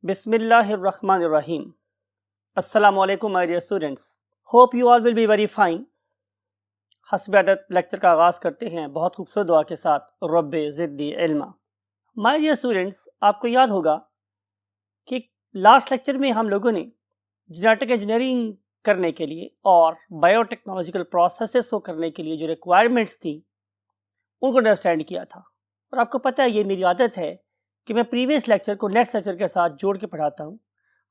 Bismillahirrahmanirrahim. Assalamu alaikum my dear students. Hope you all will be very fine. हस्ब अदद lecture का आगाज़ करते हैं बहुत खूबसूरत दुआ के साथ रब्बे ज़िदनी इल्मा। माय डियर स्टूडेंट्स, आपको याद होगा कि लास्ट लेक्चर में हम लोगों ने जेनेटिक इंजीनियरिंग करने के लिए और बायोटेक्नोलॉजिकल प्रोसेसेस को करने के लिए जो रिक्वायरमेंट्स थी उनको अंडरस्टैंड किया था। और आपको पता है ये मेरी आदत है कि मैं प्रीवियस लेक्चर को नेक्स्ट लेक्चर के साथ जोड़ के पढ़ाता हूँ।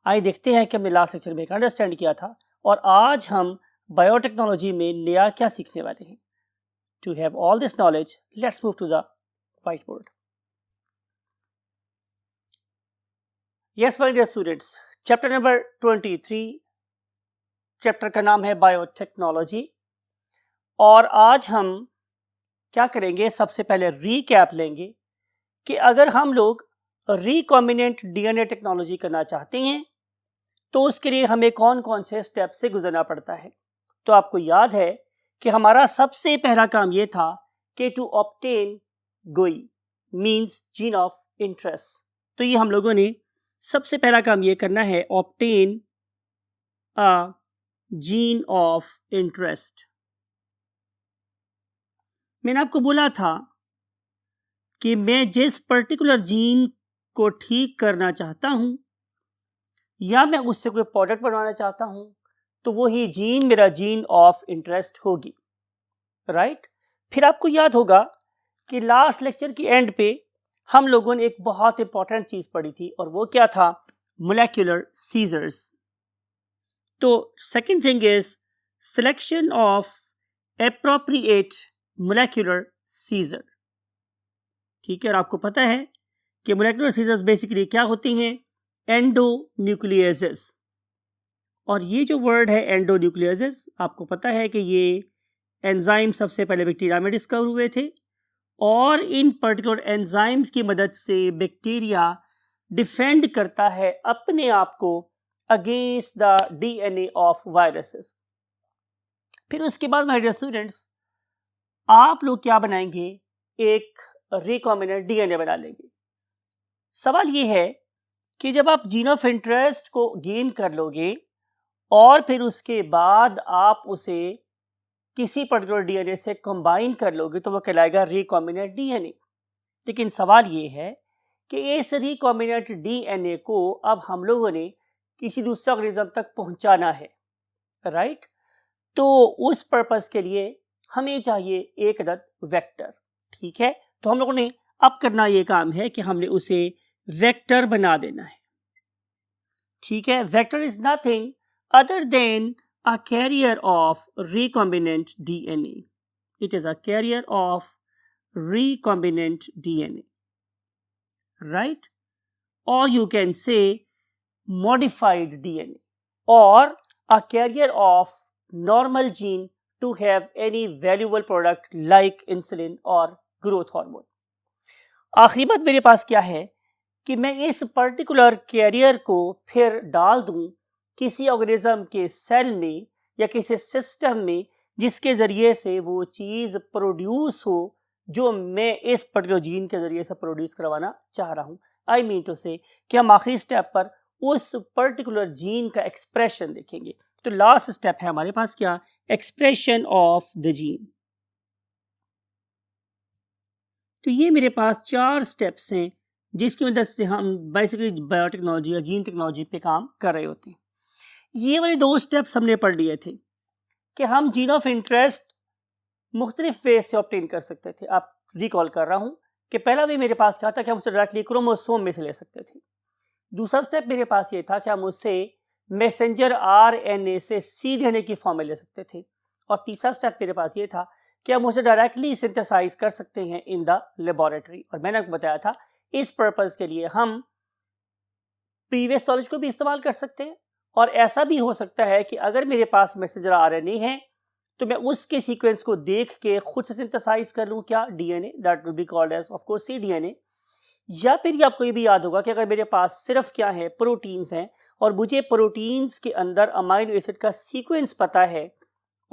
आइए देखते हैं कि हमने लास्ट लेक्चर में अंडरस्टैंड किया था और आज हम बायोटेक्नोलॉजी में नया क्या सीखने वाले हैं। To have all this knowledge let's move to the white board. Yes my dear students, chapter number 23, chapter का नाम है बायोटेक्नोलॉजी। और आज हम क्या करेंगे, सबसे पहले रीकैप लेंगे कि अगर हम लोग रिकॉम्बिनेंट डीएनए टेक्नोलॉजी करना चाहते हैं तो उसके लिए हमें कौन कौन से स्टेप से गुजरना पड़ता है। तो आपको याद है कि हमारा सबसे पहला काम ये था कि टू ऑब्टेन गोई मींस जीन ऑफ इंटरेस्ट। तो ये हम लोगों ने सबसे पहला काम ये करना है, obtain a gene of interest. मैंने आपको बोला था कि मैं जिस पर्टिकुलर जीन को ठीक करना चाहता हूं या मैं उससे कोई प्रोडक्ट बनवाना चाहता हूं तो वो ही जीन मेरा जीन ऑफ इंटरेस्ट होगी, राइट। फिर आपको याद होगा कि लास्ट लेक्चर की एंड पे हम लोगों ने एक बहुत इंपॉर्टेंट चीज पढ़ी थी और वो क्या था, मोलेक्युलर सीजर्स। तो second thing is selection of appropriate molecular scissor. ठीक है, और आपको पता है कि मोलेक्युलर सीजर्स बेसिकली क्या होती हैं, एंडोन्यूक्लियेसेस। और ये जो वर्ड है एंडोन्यूक्लियेसेस, आपको पता है कि ये एंजाइम सबसे पहले बैक्टीरिया में डिस्कवर हुए थे और इन पर्टिकुलर एंजाइम्स की मदद से बैक्टीरिया डिफेंड करता है अपने आप को against the DNA of viruses. फिर उसके बाद माय डियर स्टूडेंट्स, आप लोग क्या बनाएंगे, एक रिकॉम्बिनेंट डीएनए बना लेंगे। सवाल ये है कि जब आप जीन ऑफ इंटरेस्ट को गेन कर लोगे और फिर उसके बाद आप उसे किसी पर्टिकुलर डीएनए से कंबाइन कर लोगे तो वो कहलाएगा रिकॉम्बिनेंट डीएनए। लेकिन सवाल ये है कि इस रिकॉम्बिनेंट डीएनए को अब हम लोगों ने किसी दूसरे ऑर्गेनिज्म तक पहुंचाना है, राइट। तो उस पर्पस के लिए हमें चाहिए एक अदद वेक्टर। ठीक है, तो हम लोगों ने अब करना ये काम है कि हमने उसे वेक्टर बना देना है। ठीक है, vector is nothing other than a carrier of recombinant DNA. It is a carrier of recombinant DNA, right. और you can say modified DNA और a carrier of normal gene to have any valuable product like insulin or growth hormone। आखिरी बात मेरे पास क्या है कि मैं इस पर्टिकुलर कैरियर को फिर डाल दूं किसी ऑर्गेनिज्म के सेल में या किसी सिस्टम में जिसके जरिए से वो चीज प्रोड्यूस हो जो मैं इस पर्टिकुलर जीन के जरिए से प्रोड्यूस करवाना चाह रहा हूं। आई मीन टू से कि हम आखिरी स्टेप पर उस पर्टिकुलर जीन का एक्सप्रेशन देखेंगे। तो लास्ट स्टेप है हमारे पास क्या, एक्सप्रेशन ऑफ द जीन। तो ये मेरे पास 4 स्टेप्स हैं जिसकी मदद से हम बेसिकली बायोटेक्नोलॉजी या जीन टेक्नोलॉजी पे काम कर रहे होते हैं। ये वाले 2 स्टेप्स हमने पढ़ लिए थे कि हम जीन ऑफ इंटरेस्ट मुख्तलिफ वे से ऑब्टेन कर सकते थे। आप रिकॉल कर रहा हूं कि पहला वे मेरे पास क्या था कि हम उसे डायरेक्टली क्रोमोसोम में से ले सकते थे। दूसरा स्टेप मेरे पास ये था कि हम उससे मैसेंजर आरएनए से सीडीएनए की फॉर्म में ले सकते थे। और तीसरा स्टेप मेरे पास ये था कि हम उसे डायरेक्टली सिंथेसाइज कर सकते हैं इन द लेबोरेटरी। और मैंने आपको बताया था इस पर्पस के लिए हम प्रीवियस नॉलेज को भी इस्तेमाल कर सकते हैं और ऐसा भी हो सकता है कि अगर मेरे पास मैसेंजर आरएनए है तो मैं उसके सीक्वेंस को देख के खुद से सिंथेसाइज कर लूँ क्या, DNA, that will be called as of course cDNA. या फिर आपको ये भी याद होगा कि अगर मेरे पास सिर्फ क्या है, प्रोटीन्स हैं और मुझे प्रोटीन्स के अंदर अमाइनो एसिड का सीक्वेंस पता है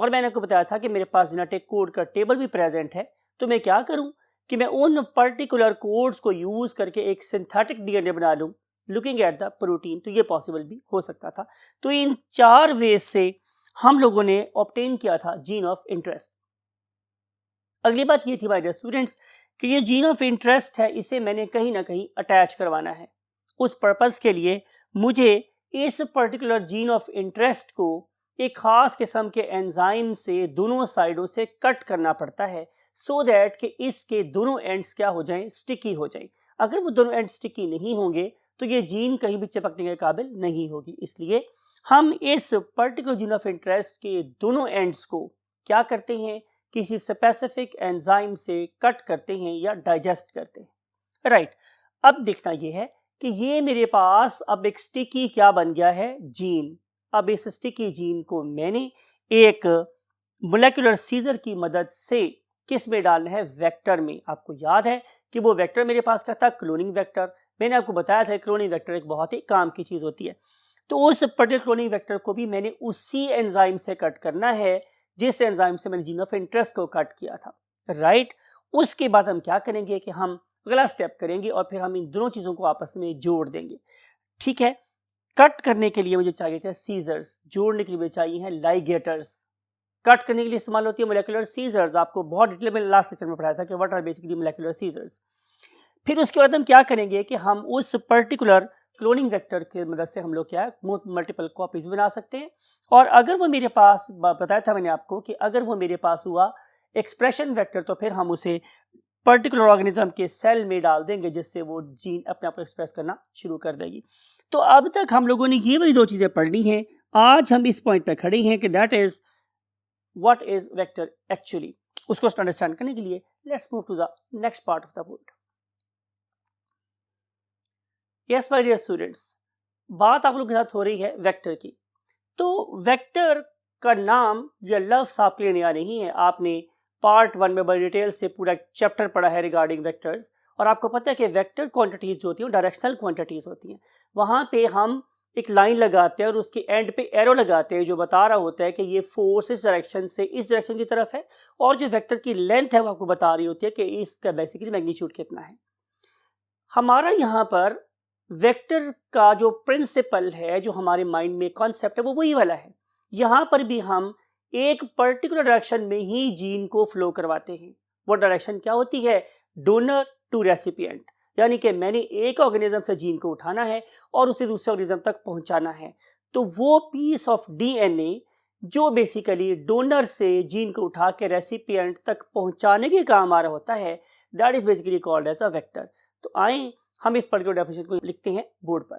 और मैंने आपको बताया था कि मेरे पास जेनेटिक कोड का टेबल भी प्रेजेंट है, तो मैं क्या करूं कि मैं उन पर्टिकुलर कोड्स को यूज करके एक सिंथेटिक डीएनए बना लूं लुकिंग एट द प्रोटीन, तो ये पॉसिबल भी हो सकता था। तो इन 4 वेज से हम लोगों ने ऑब्टेन किया था जीन ऑफ इंटरेस्ट। अगली बात ये थी माय डियर स्टूडेंट्स कि ये जीन ऑफ इंटरेस्ट है, इसे मैंने कहीं ना कहीं अटैच करवाना है। उस पर्पस के लिए मुझे इस पर्टिकुलर जीन ऑफ इंटरेस्ट को एक खास किस्म के एंजाइम से दोनों साइडों से कट करना पड़ता है, सो दैट कि इसके दोनों एंड्स क्या हो जाएं, स्टिकी हो जाएं। अगर वो दोनों एंड स्टिकी नहीं होंगे तो ये जीन कहीं भी चिपकने के काबिल नहीं होगी। इसलिए हम इस पर्टिकुलर जीन ऑफ इंटरेस्ट के दोनों एंड्स को क्या करते हैं, किसी स्पेसिफिक एंजाइम से कट करते हैं या डाइजेस्ट करते हैं। राइट, अब देखना यह है कि ये मेरे पास अब एक स्टिकी क्या बन गया है, जीन। अब इस स्टिकी जीन को मैंने एक मोलेकुलर सीजर की मदद से किस में डालना है, वेक्टर में। आपको याद है कि वो वेक्टर मेरे पास क्या था, क्लोनिंग वेक्टर। मैंने आपको बताया था क्लोनिंग वेक्टर एक बहुत ही काम की चीज होती है। तो उस पर्टिकुलर क्लोनिंग वेक्टर को भी मैंने उसी एंजाइम से कट करना है जिस एंजाइम से मैंने जीन ऑफ इंटरेस्ट को कट किया था। राइट, उसके बाद हम क्या करेंगे कि हम अगला स्टेप करेंगे और फिर हम इन दोनों चीजों को आपस में जोड़ देंगे। ठीक है, कट करने के लिए मुझे चाहिए थे सीजर्स, जोड़ने के लिए मुझे चाहिए हैं लाइगेटर्स। कट करने के लिए इस्तेमाल होती है मोलेकुलर सीजर्स। आपको बहुत डिटेल में लास्ट लेक्चर में पढ़ाया था कि what are basically molecular scissors. फिर उसके बाद हम क्या करेंगे कि हम उस पर्टिकुलर क्लोनिंग वेक्टर की मदद से हम लोग क्या है, मल्टीपल कॉपीज भी बना सकते हैं। और अगर वो मेरे पास, बताया था मैंने आपको कि अगर वो मेरे पास हुआ एक्सप्रेशन वेक्टर, तो फिर हम उसे पर्टिकुलर ऑर्गेनिज्म के सेल में डाल देंगे जिससे वो जीन अपने आप को एक्सप्रेस करना शुरू कर देगी। तो अब तक हम लोगों ने ये वाली 2 चीजें पढ़नी हैं। आज हम इस पॉइंट पे खड़े हैं कि that is what is vector actually. उसको अंडरस्टैंड करने के लिए let's move to the next part of the board. Yes my dear students, बात आप लोग के साथ हो रही है वेक्टर की। तो वेक्टर का नाम या लफ्ज आपके लिए नया नहीं है। आपने पार्ट 1 में बड़ी डिटेल से पूरा चैप्टर पढ़ा है रिगार्डिंग वेक्टर्स, और आपको पता है कि वेक्टर क्वांटिटीज जो होती हैं डायरेक्शनल क्वांटिटीज होती हैं। वहां पे हम एक लाइन लगाते हैं और उसके एंड पे एरो लगाते हैं जो बता रहा होता है कि ये फोर्स इस डायरेक्शन से इस डायरेक्शन की तरफ है, और जो वेक्टर की लेंथ है वो आपको बता रही होती है कि इसका बेसिकली मैग्नीट्यूड कितना है। हमारा यहाँ पर वेक्टर का जो प्रिंसिपल है, जो हमारे माइंड में कॉन्सेप्ट है, वो वही वाला है। यहाँ पर भी हम एक पर्टिकुलर डायरेक्शन में ही जीन को फ्लो करवाते हैं। वो डायरेक्शन क्या होती है, डोनर टू रेसिपिएंट, यानी कि मैंने एक ऑर्गेनिज्म से जीन को उठाना है और उसे दूसरे ऑर्गेनिज्म तक पहुंचाना है। तो वो पीस ऑफ डीएनए जो बेसिकली डोनर से जीन को उठा के रेसिपिएंट तक पहुंचाने के काम आ रहा होता है, that is basically called as a vector. तो आए हम इस पर्टिकुलर डेफिनेशन को लिखते हैं बोर्ड पर।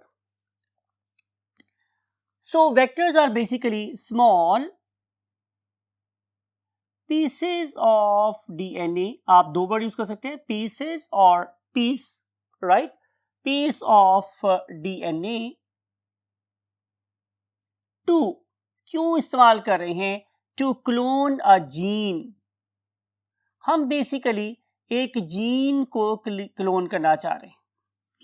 So vectors are basically small pieces of DNA. आप 2 वर्ड यूज कर सकते हैं, पीसेस और piece. Right, piece of DNA to, क्यों इस्तेमाल कर रहे हैं, टू क्लोन अ जीन। हम बेसिकली एक जीन को क्लोन करना चाह रहे हैं।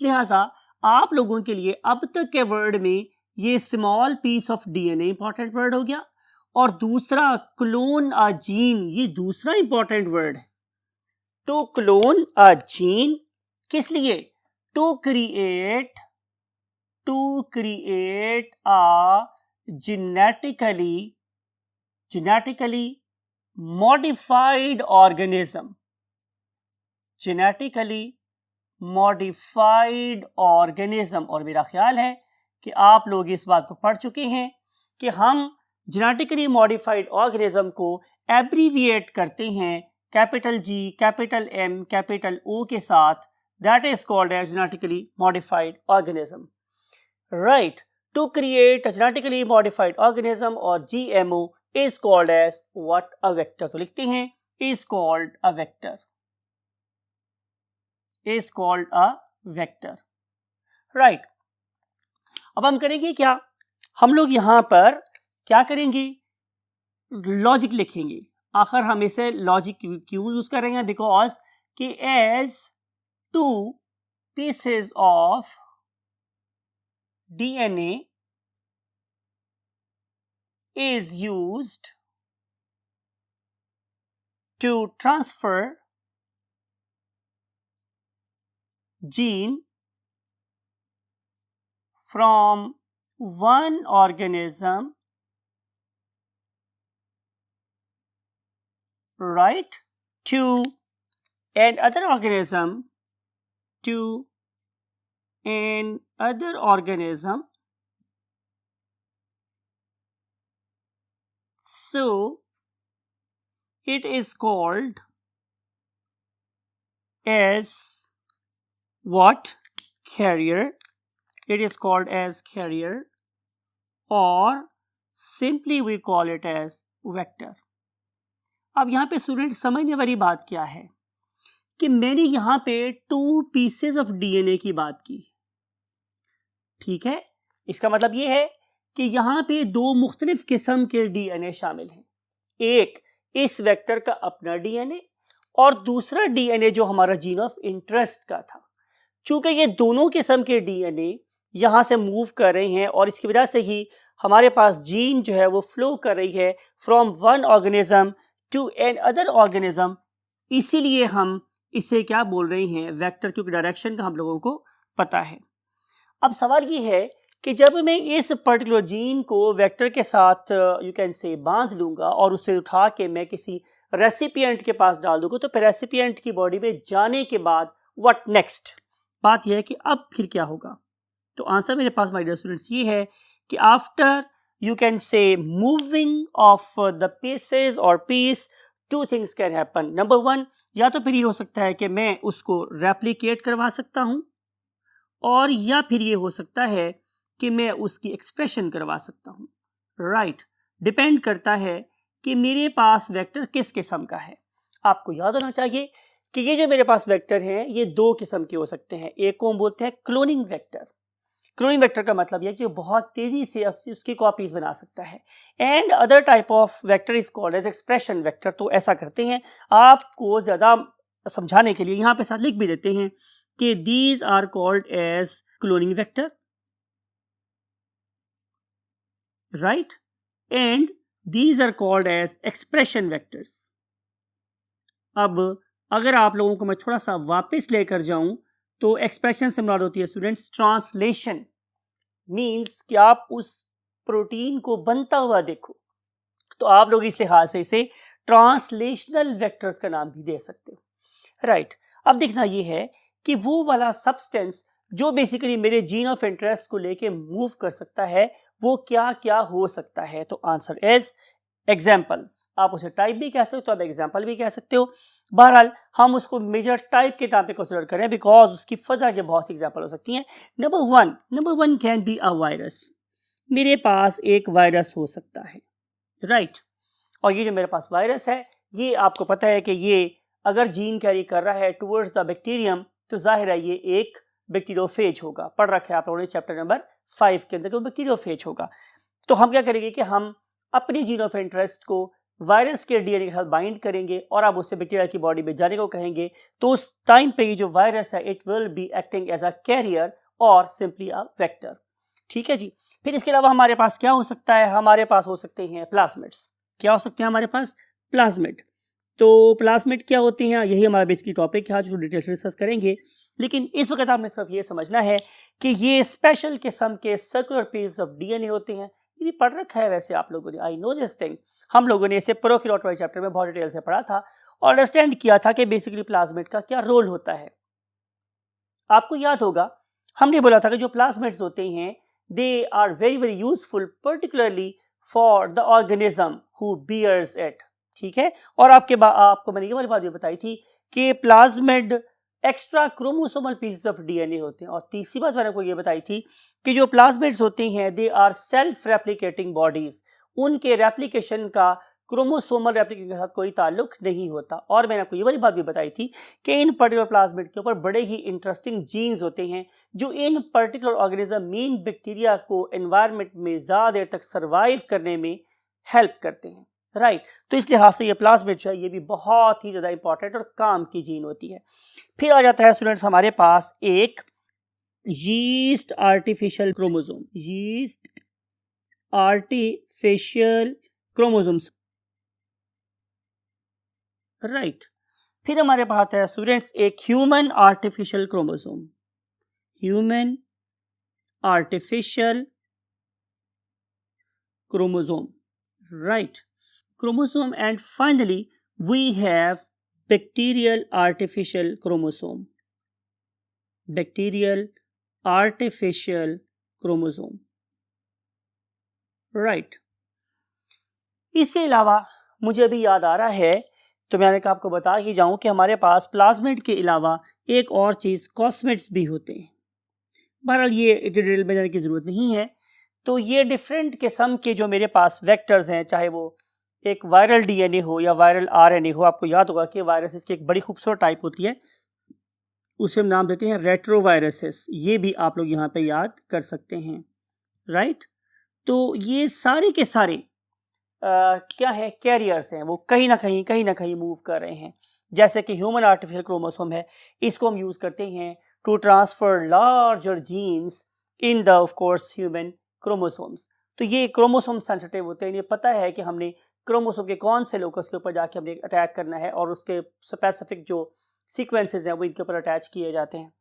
लिहाजा आप लोगों के लिए अब तक के वर्ड में ये small piece of DNA important word हो गया, और दूसरा क्लोन अ जीन, ये दूसरा इंपॉर्टेंट वर्ड है। टू क्लोन अ जीन किस लिए, to create a genetically modified organism, genetically modified organism. और मेरा ख्याल है कि आप लोग इस बात को पढ़ चुके हैं कि हम जेनेटिकली मॉडिफाइड ऑर्गेनिज्म को एब्रीविएट करते हैं capital G, capital M, capital O के साथ। That is called as genetically modified organism. Right, to create a genetically modified organism, और GMO is called as what, a vector. तो लिखते हैं is called a vector, is called a vector. Right. अब हम करेंगे क्या, हम लोग यहां पर क्या करेंगे, लॉजिक लिखेंगे। आखिर हम इसे लॉजिक क्यों यूज कर रहे हैं, बिकॉज कि as 2 pieces of DNA is used to transfer gene from one organism, right, to another organism, so it is called as what? Carrier. It is called as carrier, or simply we call it as vector. अब यहाँ पे student समझने वाली बात क्या है कि मैंने यहाँ पे 2 पीसेस ऑफ डीएनए की बात की, ठीक है। इसका मतलब ये है कि यहाँ पे 2 मुख्तलिफ किस्म के डीएनए शामिल हैं। एक इस वेक्टर का अपना डीएनए और दूसरा डीएनए जो हमारा जीन ऑफ इंटरेस्ट का था। चूंकि ये दोनों किस्म के डीएनए यहाँ से मूव कर रहे हैं और इसकी वजह से ही हमारे पास जीन जो है वो फ्लो कर रही है from one organism to another organism, इसीलिए हम इसे क्या बोल रहे हैं? वेक्टर, क्योंकि डायरेक्शन का हम लोगों को पता है। अब सवाल ये है कि जब मैं इस पर्टिकुलर जीन को वेक्टर के साथ यू कैन से बांध लूँगा और उसे उठा के मैं किसी रेसिपिएंट के पास डाल दूँगा, तो रेसिपिएंट की बॉडी में जाने के बाद व्हाट नेक्स्ट? बात यह है कि अब फिर क्या होगा? तो आंसर मेरे पास माय डियर स्टूडेंट्स ये है कि after you can say moving of the pieces और piece, 2 things can happen. Number 1, या तो फिर ये हो सकता है कि मैं उसको रेप्लिकेट करवा सकता हूँ, और या फिर ये हो सकता है कि मैं उसकी एक्सप्रेशन करवा सकता हूँ, राइट। डिपेंड करता है कि मेरे पास वेक्टर किस किस्म का है। आपको याद होना चाहिए कि ये जो मेरे पास वेक्टर हैं ये 2 किस्म के हो सकते हैं। एक को हम बोलते हैं क्लोनिंग वेक्टर। क्लोनिंग वेक्टर का मतलब यह जो बहुत तेजी से उसकी कॉपीज बना सकता है, and other type of vector is called as expression vector. तो ऐसा करते हैं, आपको ज्यादा समझाने के लिए यहाँ पे साथ लिख भी देते हैं कि these are called as cloning vector, right, and these are called as expression vectors. अब अगर आप लोगों को मैं थोड़ा सा वापस लेकर जाऊं तो एक्सप्रेशन से मुराद होती है स्टूडेंट्स ट्रांसलेशन। मीन्स कि आप उस प्रोटीन को बनता हुआ देखो, तो आप लोग इस लिहाज से इसे ट्रांसलेशनल वेक्टर्स का नाम भी दे सकते हो, राइट। अब देखना ये है कि वो वाला सब्सटेंस जो बेसिकली मेरे जीन ऑफ इंटरेस्ट को लेके मूव कर सकता है वो क्या क्या हो सकता है। तो आंसर इज एग्जाम्पल्स। आप उसे टाइप भी कह सकते हो, तो आप एग्जाम्पल भी कह सकते हो। बहरहाल हम उसको मेजर टाइप के नाम पे कंसिडर करें बिकॉज उसकी फजा के बहुत सी एग्जाम्पल हो सकती हैं। Number one can be a virus. मेरे पास एक वायरस हो सकता है, राइट। और ये जो मेरे पास वायरस है ये आपको पता है कि ये अगर जीन कैरी कर रहा है टुवर्ड्स द बैक्टीरियम तो जाहिर है ये एक बैक्टीरियोफेज होगा। पढ़ रखा है आप लोगों ने चैप्टर नंबर 5 के अंदर, बैक्टीरियोफेज होगा। तो हम क्या करेंगे कि हम अपनी जीन ऑफ इंटरेस्ट को वायरस के डीएनए के साथ बाइंड करेंगे और अब उससे बैक्टीरिया की बॉडी में जाने को कहेंगे, तो उस टाइम पे ये जो वायरस है it will be acting as a carrier और सिंपली अ वेक्टर, ठीक है जी। फिर इसके अलावा हमारे पास क्या हो सकता है? हमारे पास हो सकते हैं प्लाज्मिड्स। क्या हो सकते हैं हमारे पास? प्लाज्मिड। तो प्लाज्मिड क्या होते हैं, यही हमारा बेसिकली टॉपिक है, आज जो डिटेल से डिस्कस करेंगे। लेकिन इस वक्त आपने सिर्फ ये समझना है कि ये स्पेशल किस्म के सर्कुलर पीस ऑफ डीएनए होते हैं। ये भी पढ़ रखा है वैसे आप लोगों ने, आई नो दिस थिंग। हम लोगों ने इसे प्रोकैरियोट वाले चैप्टर में बहुत डिटेल से पढ़ा था और अंडरस्टैंड किया था कि बेसिकली प्लाज्मिड का क्या रोल होता है। आपको याद होगा हमने बोला था कि जो प्लाज्मिड्स होते हैं they are very very useful particularly for the organism who bears it, ठीक है। और आपको मैंने ये वाली बात भी बताई थी कि plasmid extra chromosomal pieces of DNA होते हैं। और तीसरी बात मैंने आपको ये बताई थी कि जो प्लाज्मिड्स होते हैं they are self replicating bodies, उनके रेप्लिकेशन का क्रोमोसोमल रेप्लिकेशन के साथ कोई ताल्लुक नहीं होता। और मैंने आपको ये वाली बात भी बताई थी कि इन पर्टिकुलर प्लाज्मिड के ऊपर बड़े ही इंटरेस्टिंग जीन्स होते हैं जो इन पर्टिकुलर ऑर्गेनिज्म मीन बैक्टीरिया को एनवायरनमेंट में ज़्यादा देर तक सर्वाइव करने में हेल्प करते हैं, राइट। तो इस लिहाज से ये प्लाज्मिड जो है ये भी बहुत ही ज़्यादा इंपॉर्टेंट और काम की जीन होती है। फिर आ जाता है स्टूडेंट्स हमारे पास एक yeast artificial chromosome, yeast artificial chromosomes, right. फिर हमारे पास आता है स्टूडेंट्स एक human artificial chromosome, human artificial chromosome, right? Chromosome, and finally we have bacterial artificial chromosome. Bacterial artificial chromosome, right? इसके अलावा मुझे अभी याद आ रहा है, तो मैंने कहा आपको बता ही जाऊं कि हमारे पास प्लाज्मिड के अलावा एक और चीज़ कॉस्मेट्स भी होते हैं। बहरहाल ये डिटेल में जाने की ज़रूरत नहीं है। तो ये डिफरेंट किस्म के जो मेरे पास वेक्टर्स हैं, चाहे वो एक वायरल डीएनए हो या वायरल आरएनए हो, आपको याद होगा कि वायरसेस की एक बड़ी खूबसूरत टाइप होती है, उसे हम नाम देते हैं रेट्रोवायरसेस। ये भी आप लोग यहाँ पे याद कर सकते हैं, राइट? तो ये सारे के सारे क्या है, कैरियर्स हैं, वो कहीं ना कहीं मूव कर रहे हैं। जैसे कि ह्यूमन आर्टिफिशियल क्रोमोसोम है, इसको हम यूज़ करते हैं to transfer larger genes in the of course human chromosomes. तो ये क्रोमोसोम सेंसिटिव होते हैं, ये पता है कि हमने क्रोमोसोम के कौन से लोकस के ऊपर जाके हमने अटैक करना है और उसके स्पेसिफिक जो सीक्वेंसेज हैं वो इनके ऊपर अटैच किए जाते हैं।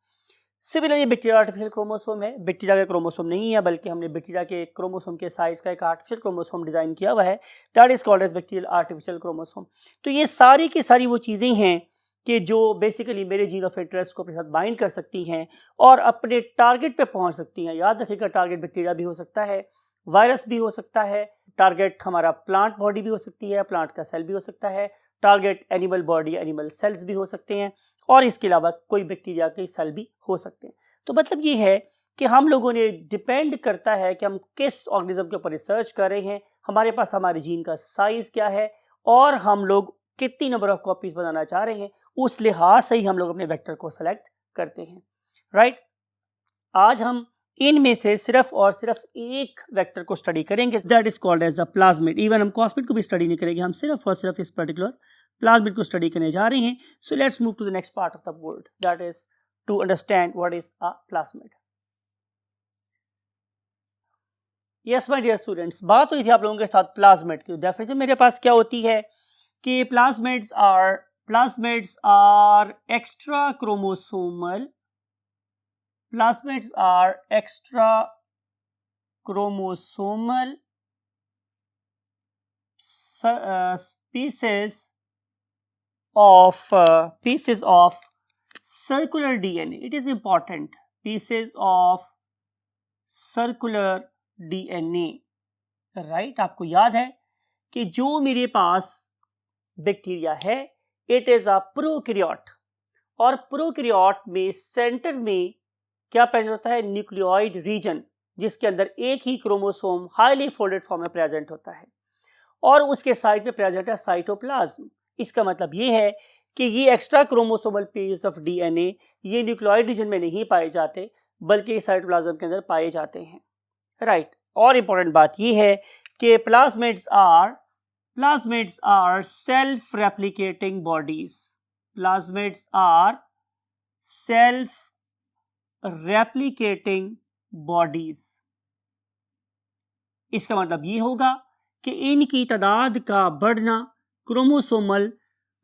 सिमिलरली बैक्टीरिया आर्टिफिशियल क्रोमोसोम है, बैक्टीरिया का क्रोमोसोम नहीं है, बल्कि हमने बैक्टीरिया के क्रोमोसोम के साइज का एक आर्टिफिशियल क्रोमोसोम डिज़ाइन किया हुआ है, that is called as bacterial artificial chromosome. तो ये सारी की सारी वो चीज़ें हैं कि जो बेसिकली मेरे जीन ऑफ इंटरेस्ट को अपने साथ बाइंड कर सकती हैं और अपने टारगेट पे पहुंच सकती हैं। याद रखिएगा, टारगेट बैक्टीरिया भी हो सकता है, वायरस भी हो सकता है, टारगेट हमारा प्लांट बॉडी भी हो सकती है, प्लांट का सेल भी हो सकता है, target animal body, animal cells भी हो सकते हैं, और इसके अलावा कोई बैक्टीरिया के सेल भी हो सकते हैं। तो मतलब ये है कि हम लोगों ने, डिपेंड करता है कि हम किस ऑर्गेनिज्म के ऊपर रिसर्च कर रहे हैं, हमारे पास हमारे जीन का साइज क्या है और हम लोग कितनी नंबर ऑफ कॉपीज बनाना चाह रहे हैं, उस लिहाज से ही हम लोग अपने वेक्टर को सेलेक्ट करते हैं, राइट? आज हम इनमें से सिर्फ और सिर्फ एक वेक्टर को स्टडी करेंगे, that is called as a plasmid. Even हम कॉस्मिड को भी स्टडी नहीं करेंगे, हम सिर्फ और सिर्फ इस पर्टिकुलर प्लाज्मिड को स्टडी करने जा रहे हैं। So let's move to the next part of the word, that is to understand what is a plasmid. Yes my dear students, बात हुई थी आप लोगों के साथ प्लाज्मिड की। डेफिनेशन मेरे पास क्या होती है कि plasmids are extra chromosomal, plasmids are extra chromosomal pieces of circular DNA. It is important, pieces of circular DNA, right? आपको याद है कि जो मेरे पास बैक्टीरिया है, इट इज अ प्रोकैरियोट, और प्रोकैरियोट में सेंटर में क्या प्रेजेंट होता है, न्यूक्लियोइड रीजन, जिसके अंदर एक ही क्रोमोसोम हाईली फोल्डेड फॉर्म में प्रेजेंट होता है, और उसके साइड पे प्रेजेंट है साइटोप्लाज्म। इसका मतलब ये है कि ये extra chromosomal piece of DNA ये न्यूक्लियोइड रीजन में नहीं पाए जाते, बल्कि साइटोप्लाज्म के अंदर पाए जाते हैं, राइट? और इंपॉर्टेंट बात ये है कि plasmids are self replicating bodies. Plasmids are self replicating bodies. इसका मतलब ये होगा कि इनकी तादाद का बढ़ना क्रोमोसोमल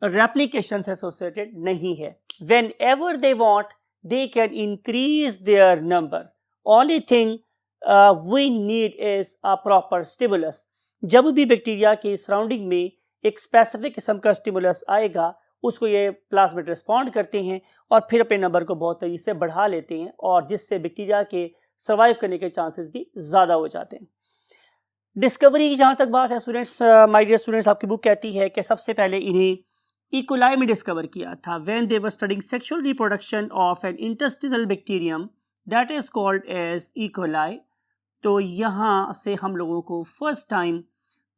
रेप्लिकेशन से एसोसिएटेड नहीं है। Whenever they want they can increase their number, only thing we need is a proper stimulus. जब भी बैक्टीरिया की सराउंडिंग में एक स्पेसिफिक किस्म का स्टिमुलस आएगा, उसको ये प्लाज्मिड रिस्पॉन्ड करते हैं और फिर अपने नंबर को बहुत तेजी से बढ़ा लेते हैं, और जिससे बैक्टीरिया के सर्वाइव करने के चांसेस भी ज़्यादा हो जाते हैं। डिस्कवरी की जहाँ तक बात है स्टूडेंट्स, माय डियर स्टूडेंट्स, आपकी बुक कहती है कि सबसे पहले इन्हें इकोलाई में डिस्कवर किया था, when they were studying sexual reproduction of an intestinal bacterium that is called as E coli. तो यहाँ से हम लोगों को फर्स्ट टाइम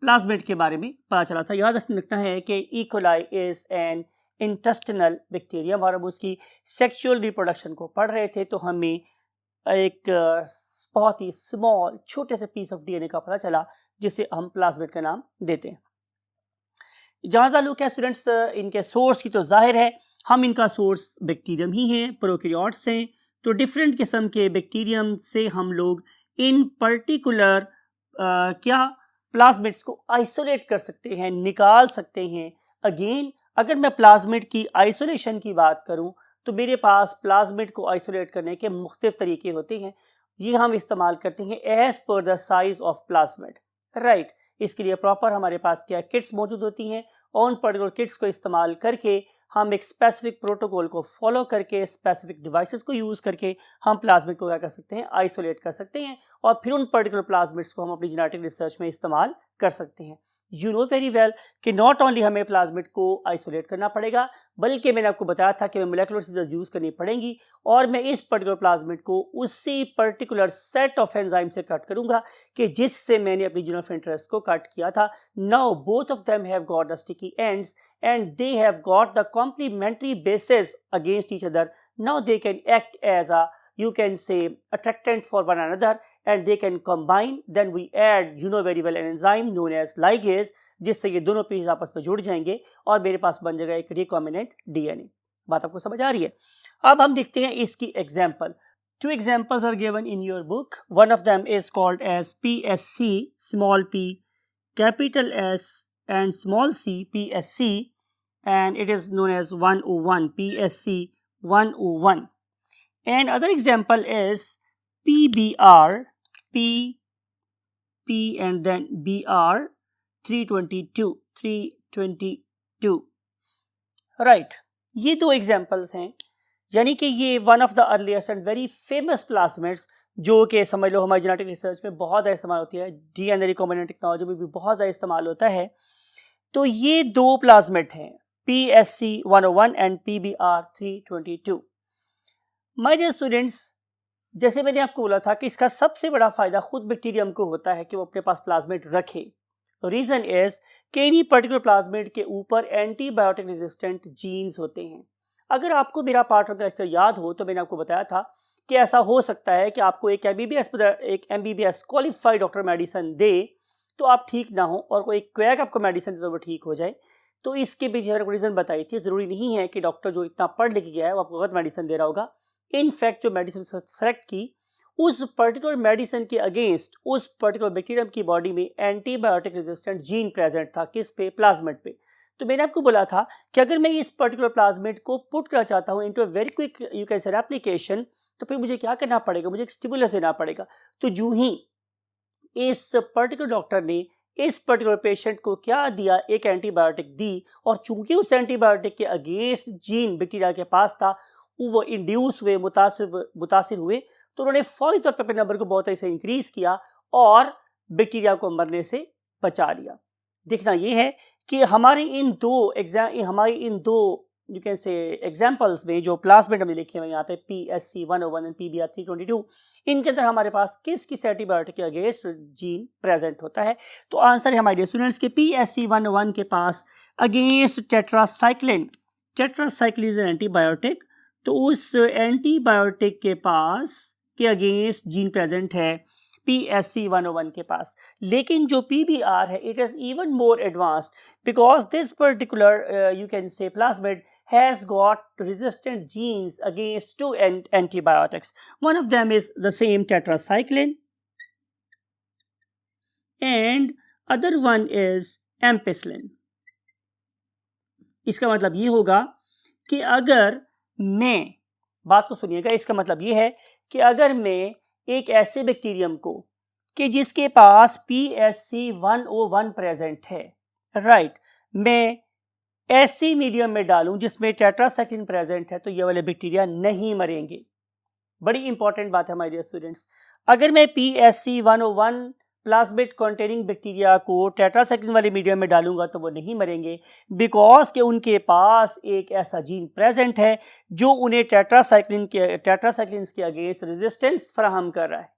प्लाज्मिड के बारे में पता चला था। याद रखना है कि E coli is an intestinal bacterium, और हम उसकी सेक्सुअल रिप्रोडक्शन को पढ़ रहे थे, तो हमें एक बहुत ही स्मॉल छोटे से पीस ऑफ डीएनए का पता चला, जिसे हम प्लाज्मिड का नाम देते हैं। जहाँ ताल्लुक है स्टूडेंट्स इनके सोर्स की, तो जाहिर है हम इनका सोर्स बैक्टीरियम ही है, प्रोकैरियोट्स हैं। तो डिफरेंट किस्म के बैक्टीरियम से हम लोग इन पर्टिकुलर क्या प्लाज्मिड्स को आइसोलेट कर सकते हैं, निकाल सकते हैं। अगेन, अगर मैं प्लाज्मिड की आइसोलेशन की बात करूं, तो मेरे पास प्लाज्मिड को आइसोलेट करने के मुख्तलिफ तरीके होते हैं। ये हम इस्तेमाल करते हैं एज पर the size of plasmid, right. इसके लिए प्रॉपर हमारे पास क्या किट्स मौजूद होती हैं, और उन पर्टिकुलर किट्स को इस्तेमाल करके हम एक स्पेसिफिक प्रोटोकॉल को फॉलो करके स्पेसिफिक डिवाइसेस को यूज़ करके हम प्लाज्मिड को क्या कर सकते हैं, आइसोलेट कर सकते हैं, और फिर उन पर्टिकुलर प्लाज्मिड्स को हम अपनी जेनेटिक रिसर्च में इस्तेमाल कर सकते हैं। यू नो वेरी वेल कि नॉट ओनली हमें प्लाज्मिड को आइसोलेट करना पड़ेगा, बल्कि मैंने आपको बताया था कि हमें मोलेकुलर सीजर्स यूज़ करनी पड़ेंगी, और मैं इस पर्टिकुलर प्लाज्मिड को उसी पर्टिकुलर सेट ऑफ एंजाइम से कट करूंगा कि जिससे मैंने अपनी जीन ऑफ इंटरेस्ट को कट किया था। Now both of them have got the sticky ends and they have got the complementary bases against each other. Now they can act as a, you can say, attractant for one another, and they can combine. Then we add, you know very well, an enzyme known as ligase, जिससे ये दोनों piece आपस में जुड़ जाएंगे और मेरे पास बन जाएगा एक रिकॉम्बिनेंट डीएनए। बात आपको समझ आ रही है? अब हम देखते हैं इसकी example. Two examples are given in your book. One of them is called as PSC, small p, capital S and small c, PSC, and it is known as 101, PSC 101. And other example is PBR, P and then BR 322, right. ये दो examples हैं, यानी कि ये one of the earliest and very famous plasmids जो कि समझ लो हमारी जेनेटिक रिसर्च में बहुत ज़्यादा इस्तेमाल होती है, डीएनए रिकॉम्बिनेंट टेक्नोलॉजी में भी बहुत ज़्यादा इस्तेमाल होता है। तो ये दो प्लाज्मिड हैं, PSC 101 and PBR 322। My dear students, जैसे मैंने आपको बोला था कि इसका सबसे बड़ा फायदा खुद बैक्टीरियम को होता है कि वो अपने पास प्लाज्मिड रखे। रीजन इज कि एनी पर्टिकुलर प्लाज्मिड के ऊपर एंटीबायोटिक रेजिस्टेंट जीन्स होते हैं। अगर आपको मेरा पार्ट ऑफ द लेक्चर याद हो तो मैंने आपको बताया था कि ऐसा हो सकता है कि आपको एक MBBS क्वालिफाइड डॉक्टर मेडिसिन दे तो आप ठीक ना हो, और कोई क्वैक आपको मेडिसिन दे तो वो ठीक हो जाए। तो इसके पीछे मैंने रीज़न बताई थी, ज़रूरी नहीं है कि डॉक्टर जो इतना पढ़ लिख गया है वो आपको गलत मेडिसिन दे रहा होगा। इनफैक्ट जो मेडिसिन सेलेक्ट की उस पर्टिकुलर मेडिसिन के अगेंस्ट उस पर्टिकुलर बैक्टीरियम की बॉडी में एंटीबायोटिक रेजिस्टेंट जीन प्रेजेंट था। किस पे? प्लाज्मिड पे। तो मैंने आपको बोला था कि अगर मैं इस पर्टिकुलर प्लाज्मिड को पुट करना चाहता हूँ into a very quick you can से एप्लीकेशन, तो फिर मुझे क्या करना पड़ेगा? मुझे एक स्टिमुलस देना पड़ेगा। तो यूं ही इस पर्टिकुलर डॉक्टर ने इस पर्टिकुलर पेशेंट को क्या दिया? एक एंटीबायोटिक दी, और चूंकि उस एंटीबायोटिक के अगेंस्ट जीन बैक्टीरिया के पास था, वो इंड्यूस हुए, मुतासिर हुए, तो उन्होंने फौरी तौर पर अपने नंबर को बहुत ऐसे इंक्रीज किया और बैक्टीरिया को मरने से बचा लिया। देखना ये है कि हमारी इन दो यू कैन से एग्जाम्पल्स में जो प्लाज्मिड हमने लिखे हुए यहाँ पे PSC 101 एंड PBR 322, इनके अंदर हमारे पास किस एंटीबायोटिक के अगेंस्ट जीन प्रेजेंट होता है? तो आंसर है हमारे स्टूडेंट्स के PSC 101 के पास against tetracycline is an antibiotic. तो उस एंटीबायोटिक के पास के अगेंस्ट जीन प्रेजेंट है PSC 101 के पास। लेकिन जो PBR है it is even more advanced because this particular you can say plasmid has got resistant genes against two antibiotics. One of them is the same tetracycline and other one is ampicillin. इसका मतलब ये होगा कि अगर मैं, बात को सुनिएगा, इसका मतलब ये है कि अगर मैं एक ऐसे बैक्टीरियम को कि जिसके पास PSC 101 प्रेजेंट है, राइट, मैं ऐसी मीडियम में डालूं जिसमें टेट्रासाइक्लिन प्रेजेंट है, तो ये वाले बैक्टीरिया नहीं मरेंगे। बड़ी इंपॉर्टेंट बात है हमारे डियर स्टूडेंट्स। अगर मैं PSC 101 प्लाज्मिड कंटेनिंग बैक्टीरिया को टेट्रासाइक्लिन वाले मीडियम में डालूंगा तो वो नहीं मरेंगे, बिकॉज कि उनके पास एक ऐसा जीन प्रेजेंट है जो उन्हें टेट्रासाइक्लिन के अगेंस्ट रेजिस्टेंस फराहम कर रहा है।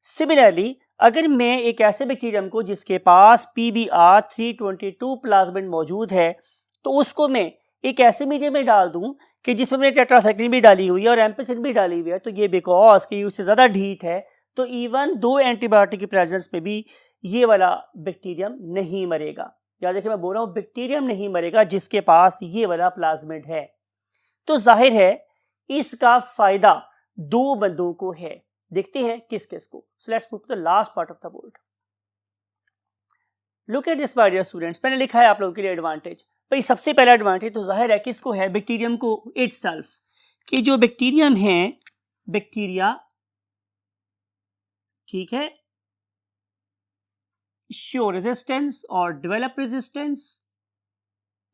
सिमिलरली अगर मैं एक ऐसे बैक्टीरियम को जिसके पास PBR 322 प्लाज्मिड मौजूद है, तो उसको मैं एक ऐसे मीडियम में डाल दूं कि जिसमें मैंने टेट्रासाइक्लिन भी डाली हुई है और एम्पिसिलिन भी डाली हुई है, तो ये बिकॉज कि उससे ज़्यादा ढीठ है, तो इवन दो एंटीबायोटिक की प्रेजेंस में भी ये वाला बैक्टीरियम नहीं मरेगा। याद रखिए मैं बोल रहा हूँ बैक्टीरियम नहीं मरेगा जिसके पास ये वाला प्लाज्मिड है। तो जाहिर है इसका फायदा दो बंदों को है। देखते हैं किस किस को। So let's move to the last part of the board. Look at this my dear students. मैंने लिखा है आप लोगों के लिए एडवांटेज। भाई सबसे पहला एडवांटेज तो जाहिर है किसको है? बैक्टीरियम को इटसेल्फ, कि जो बैक्टीरियम है, बैक्टीरिया ठीक है, show resistance or develop resistance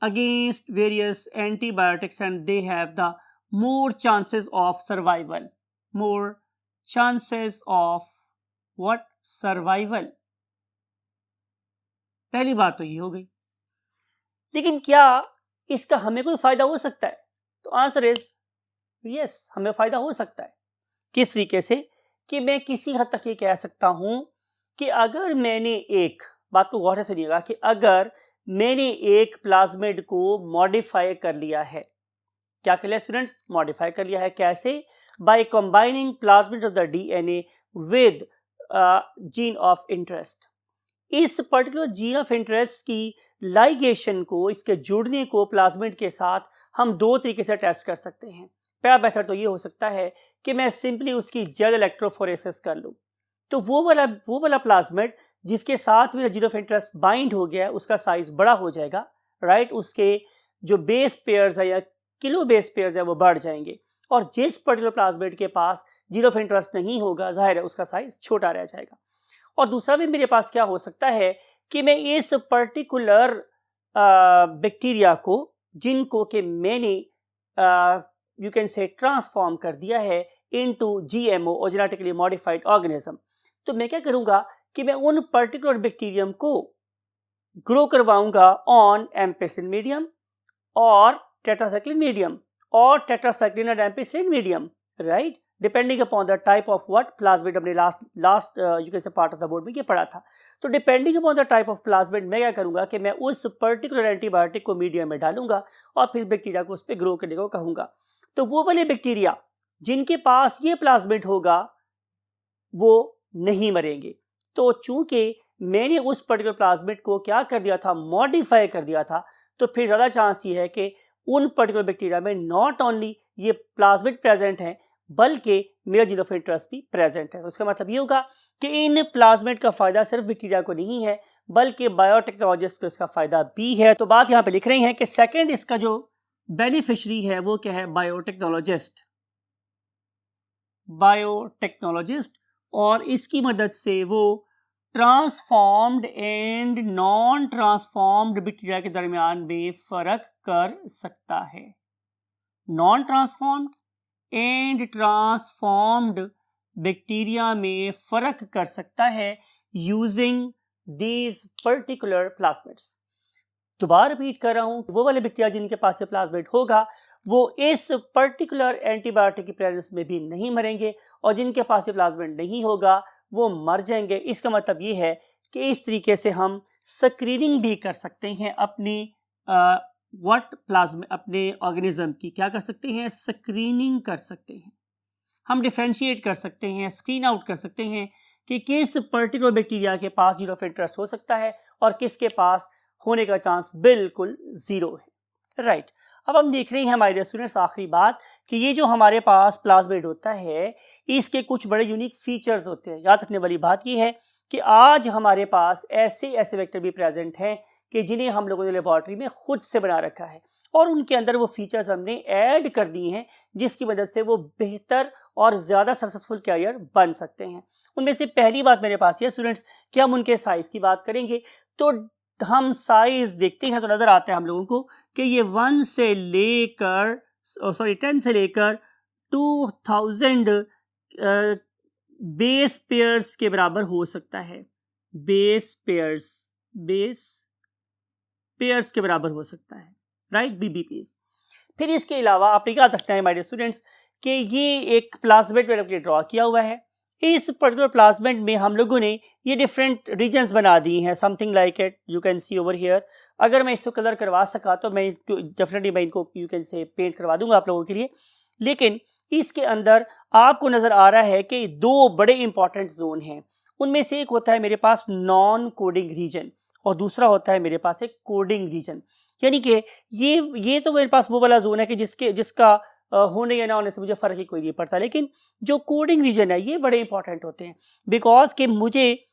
against various antibiotics, and they have the more chances of survival. More chances of what? Survival. पहली बात तो ये हो गई। लेकिन क्या इसका हमें कोई फायदा हो सकता है? तो आंसर इज यस, हमें फायदा हो सकता है। किस तरीके से? कि मैं किसी हद तक ये कह सकता हूं कि अगर मैंने एक बात को गौर से सुनिएगा कि अगर मैंने एक प्लाज्मिड को मॉडिफाई कर लिया है, क्या कर लिया स्टूडेंट्स? मॉडिफाई कर लिया है। कैसे? By combining plasmid of the DNA with gene of interest. इस पर्टिकुलर जीन ऑफ इंटरेस्ट की लाइगेशन को, इसके जुड़ने को प्लाज्मिड के साथ हम दो तरीके से टेस्ट कर सकते हैं। पहला मेथड तो ये हो सकता है कि मैं सिंपली उसकी जेल इलेक्ट्रोफोरेसिस कर लूँ, तो वो वाला प्लाज्मिड जिसके साथ मेरा जीन ऑफ इंटरेस्ट बाइंड हो गया है उसका साइज बड़ा हो जाएगा, राइट? उसके जो बेस पेयर्स है या किलो बेस पेयर्स है वो बढ़ जाएंगे, और जिस पर्टिकुलर प्लाज्मिड के पास जीन ऑफ इंटरेस्ट नहीं होगा जाहिर है उसका साइज छोटा रह जाएगा। और दूसरा भी मेरे पास क्या हो सकता है कि मैं इस पर्टिकुलर बैक्टीरिया को, जिनको कि मैंने यू कैन से ट्रांसफॉर्म कर दिया है इनटू जीएमओ और जेनेटिकली मॉडिफाइड ऑर्गेनिज्म, तो मैं क्या करूंगा कि मैं उन पर्टिकुलर बैक्टीरियम को ग्रो करवाऊंगा ऑन एम्पेसिलिन मीडियम और टेट्रासाइक्लिन मीडियम और tetracycline and ampicillin medium, right? Depending upon the type of what plasmid, हमने last you can say part of the board में ये पढ़ा था। तो depending upon the type of plasmid मैं क्या करूंगा कि मैं उस पर्टिकुलर एंटीबायोटिक को मीडियम में डालूंगा और फिर बैक्टीरिया को उस पर ग्रो करने को कहूंगा। तो वो वाले बैक्टीरिया जिनके पास ये प्लाज्मिड होगा वो नहीं मरेंगे। तो चूंकि मैंने उस पर्टिकुलर प्लाज्मिड को क्या कर दिया था? मॉडिफाई कर दिया था, तो फिर ज़्यादा चांस ये है कि उन पर्टिकुलर बैक्टीरिया में नॉट ओनली ये प्लाज्मिड प्रेजेंट है बल्कि मेरा जीन ऑफ इंटरेस्ट भी प्रेजेंट है। उसका मतलब ये होगा कि इन प्लाज्मिड का फायदा सिर्फ बैक्टीरिया को नहीं है बल्कि बायोटेक्नोलॉजिस्ट को इसका फायदा भी है। तो बात यहाँ पे लिख रहे हैं कि सेकंड इसका जो बेनिफिशियरी है वो क्या है? बायोटेक्नोलॉजिस्ट। बायोटेक्नोलॉजिस्ट, और इसकी मदद से वो transformed and non transformed bacteria के दरमियान में फर्क कर सकता है। Non transformed and transformed bacteria में फर्क कर सकता है यूजिंग दीज पर्टिकुलर प्लाज्मिड्स। दोबारा रिपीट कर रहा हूं, वो वाले बैक्टीरिया जिनके पास से प्लाज्मिड होगा वो इस पर्टिकुलर एंटीबायोटिक की प्रेजेंस में भी नहीं मरेंगे, और जिनके पास ये प्लाज्मिड नहीं होगा वो मर जाएंगे। इसका मतलब ये है कि इस तरीके से हम स्क्रीनिंग भी कर सकते हैं अपनी अपने ऑर्गेनिज्म की। क्या कर सकते हैं? स्क्रीनिंग कर सकते हैं। हम डिफरेंशिएट कर सकते हैं, स्क्रीन आउट कर सकते हैं कि किस पर्टिकुलर बैक्टीरिया के पास जीन ऑफ इंटरेस्ट हो सकता है और किसके पास होने का चांस बिल्कुल जीरो है, राइट? अब हम देख रहे हैं हमारे स्टूडेंट्स आखिरी बात कि ये जो हमारे पास प्लाज्मिड होता है इसके कुछ बड़े यूनिक फीचर्स होते हैं। याद रखने वाली बात ये है कि आज हमारे पास ऐसे वेक्टर भी प्रेजेंट हैं कि जिन्हें हम लोगों ने लेबोरेटरी में खुद से बना रखा है और उनके अंदर वो फीचर्स हमने ऐड कर दिए हैं जिसकी मदद से वो बेहतर और ज़्यादा सक्सेसफुल कैरियर बन सकते हैं। उनमें से पहली बात मेरे पास ये स्टूडेंट्स कि हम उनके साइज़ की बात करेंगे, तो हम साइज देखते हैं तो नज़र आता है हम लोगों को कि ये 10 से लेकर 2000 बेस पेयर्स के बराबर हो सकता है। बेस पेयर्स के बराबर हो सकता है, राइट? BBPs। फिर इसके अलावा आपने याद रखना है हमारे स्टूडेंट्स कि ये एक प्लाज्मिड मैंने ड्रॉ किया हुआ है। इस पर्टिकुलर प्लाज्मिड में हम लोगों ने ये डिफरेंट रीजन्स बना दी हैं, something like it you can see over here. अगर मैं इसको कलर करवा सका तो मैं डेफिनेटली मैं इनको यू कैन से पेंट करवा दूंगा आप लोगों के लिए। लेकिन इसके अंदर आपको नज़र आ रहा है कि दो बड़े इंपॉर्टेंट जोन हैं। उनमें से एक होता है मेरे पास नॉन कोडिंग रीजन और दूसरा होता है मेरे पास एक कोडिंग रीजन। यानी कि ये तो मेरे पास वो वाला जोन है कि जिसका होने या ना होने से मुझे फ़र्क ही कोई नहीं पड़ता, लेकिन जो कोडिंग रीजन है ये बड़े इंपॉर्टेंट होते हैं बिकॉज कि मुझे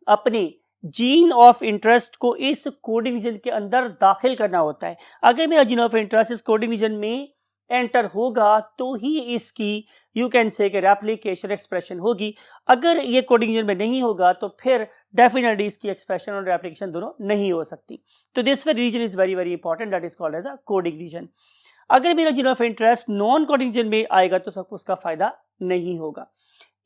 अपने जीन ऑफ इंटरेस्ट को इस कोडिंग रीजन के अंदर दाखिल करना होता है। अगर मेरा जीन ऑफ इंटरेस्ट इस कोडिंग रीजन में एंटर होगा तो ही इसकी यू कैन से कि रेप्लिकेशन एक्सप्रेशन होगी। अगर ये कोडिंग रीजन में नहीं होगा तो फिर डेफिनेटली इसकी एक्सप्रेशन और रेप्लिकेशन दोनों नहीं हो सकती। तो this region is very very important, that is called as a coding region. अगर मेरा region of interest non coding region में आएगा तो सबको उसका फायदा नहीं होगा।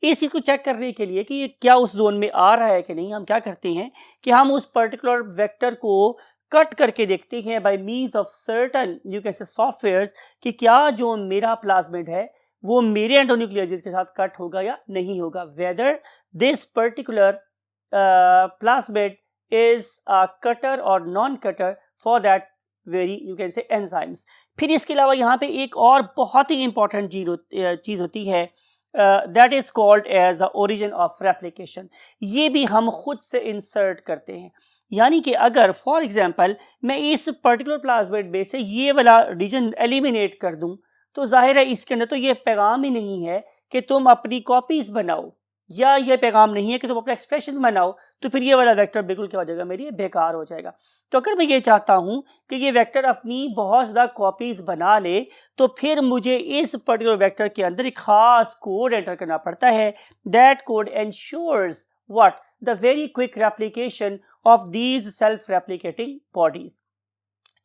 इस चीज को चेक करने के लिए कि ये क्या उस जोन में आ रहा है कि नहीं, हम क्या करते हैं कि हम उस पर्टिकुलर वेक्टर को कट करके देखते हैं by means of certain you can से सॉफ्टवेयर्स कि क्या जो मेरा प्लाज्मिड है वो मेरे एंडोन्यूक्लियोसिस के साथ कट होगा या नहीं होगा, whether this particular plasmid is a cutter और non cutter for that very you can say enzymes. फिर इसके अलावा यहाँ पे एक और बहुत ही इंपॉर्टेंट चीज होती है, that is called as the origin of replication. ये भी हम खुद से इंसर्ट करते हैं, यानी कि अगर फॉर एग्जांपल मैं इस पर्टिकुलर प्लाज्मिड में से ये वाला रीजन एलिमिनेट कर दूं तो जाहिर है इसके अंदर तो ये पैगाम ही नहीं है कि तुम अपनी कॉपीज बनाओ, या ये पैगाम नहीं है कि तुम अपना एक्सप्रेशन बनाओ, तो फिर ये वाला वेक्टर बिल्कुल क्या हो जाएगा, मेरी बेकार हो जाएगा। तो अगर मैं ये चाहता हूं कि ये वेक्टर अपनी बहुत ज़्यादा कॉपीज बना ले तो फिर मुझे इस पर्टिकुलर वेक्टर के अंदर एक खास कोड एंटर करना पड़ता है। That code ensures what, the very quick replication of these self replicating bodies.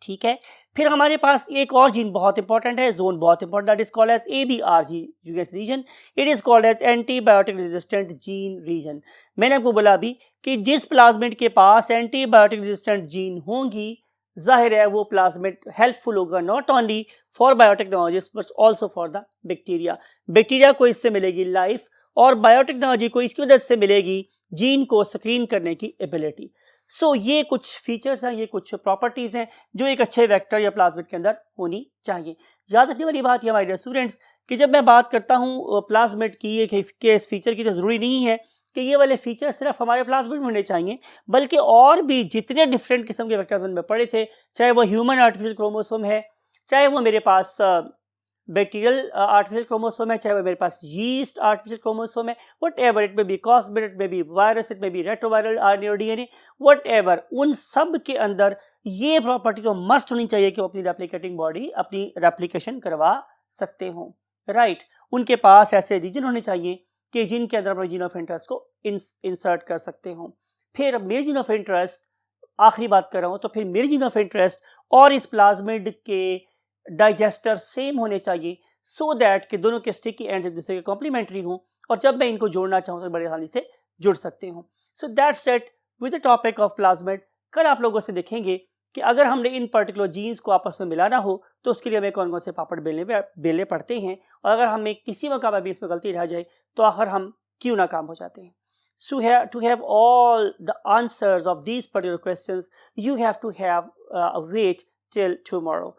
ठीक है, फिर हमारे पास एक और जीन बहुत इंपॉर्टेंट है, जोन बहुत important, that is called as ABRG US region. It is called as antibiotic resistant gene region. मैंने आपको बोला अभी कि जिस प्लाज्मिड के पास एंटीबायोटिक रेजिस्टेंट जीन होंगी जाहिर है वो प्लाज्मिड हेल्पफुल होगा not only for biotechnologist but also for the bacteria. Bacteria को इससे मिलेगी लाइफ और बायोटेक्नोलॉजी को इसकी मदद से मिलेगी जीन को स्क्रीन करने की एबिलिटी। सो ये कुछ फीचर्स हैं, ये कुछ प्रॉपर्टीज हैं जो एक अच्छे वेक्टर या प्लाज्मिड के अंदर होनी चाहिए। याद रखने वाली बात ये हमारे डियर स्टूडेंट्स कि जब मैं बात करता हूँ प्लाज्मिड की इस फीचर की, तो ज़रूरी नहीं है कि ये वाले फीचर सिर्फ हमारे प्लाज्मिड में होने चाहिए, बल्कि और भी जितने डिफरेंट किस्म के वेक्टर में पढ़े थे, चाहे वो ह्यूमन आर्टिफिशियल क्रोमोसोम है, चाहे वो मेरे पास बैक्टीरियल आर्टिफिशियल क्रोमोसोम है, चाहे वो मेरे पास यीस्ट आर्टिफिशियल क्रोमोसोम है, whatever it may be cosmid, it may be virus, it may be retroviral RNA DNA, whatever, उन सब के अंदर ये प्रॉपर्टी तो मस्ट होनी चाहिए कि वो अपनी रेप्लिकेटिंग बॉडी अपनी रेप्लिकेशन करवा सकते हो, राइट। उनके पास ऐसे रीजन होने चाहिए कि जिनके अंदर अपने जीन ऑफ इंटरेस्ट को इंसर्ट कर सकते हो। फिर मेरे जीन ऑफ इंटरेस्ट, आखिरी बात कर रहा हूँ, तो फिर मेरे जीन ऑफ इंटरेस्ट और इस प्लाज्मिड के डाइजेस्टर सेम होने चाहिए सो दैट कि दोनों के स्टिकी एंड एक दूसरे के कॉम्प्लीमेंट्री हों और जब मैं इनको जोड़ना चाहूँ तो बड़ी आसानी से जुड़ सकते हूँ। So that's it with the topic of plasmid. कल आप लोगों से देखेंगे कि अगर हमने इन पर्टिकुलर जीन्स को आपस में मिलाना हो तो उसके लिए हमें कौन कौन से पापड़ बेलने पड़ते हैं, और अगर हमें किसी मकाम अभी इसमें गलती रह जाए तो आखिर हम क्यों नाकाम हो जाते हैं। So to have all the answers of these particular questions, you have to have wait till tomorrow.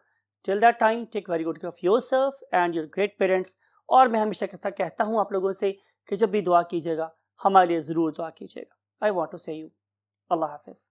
Till that time, take very good care of yourself and your great parents. और मैं हमेशा कहता हूँ आप लोगों से कि जब भी दुआ कीजिएगा हमारे लिए ज़रूर दुआ कीजिएगा। I want to say you, Allah Hafiz.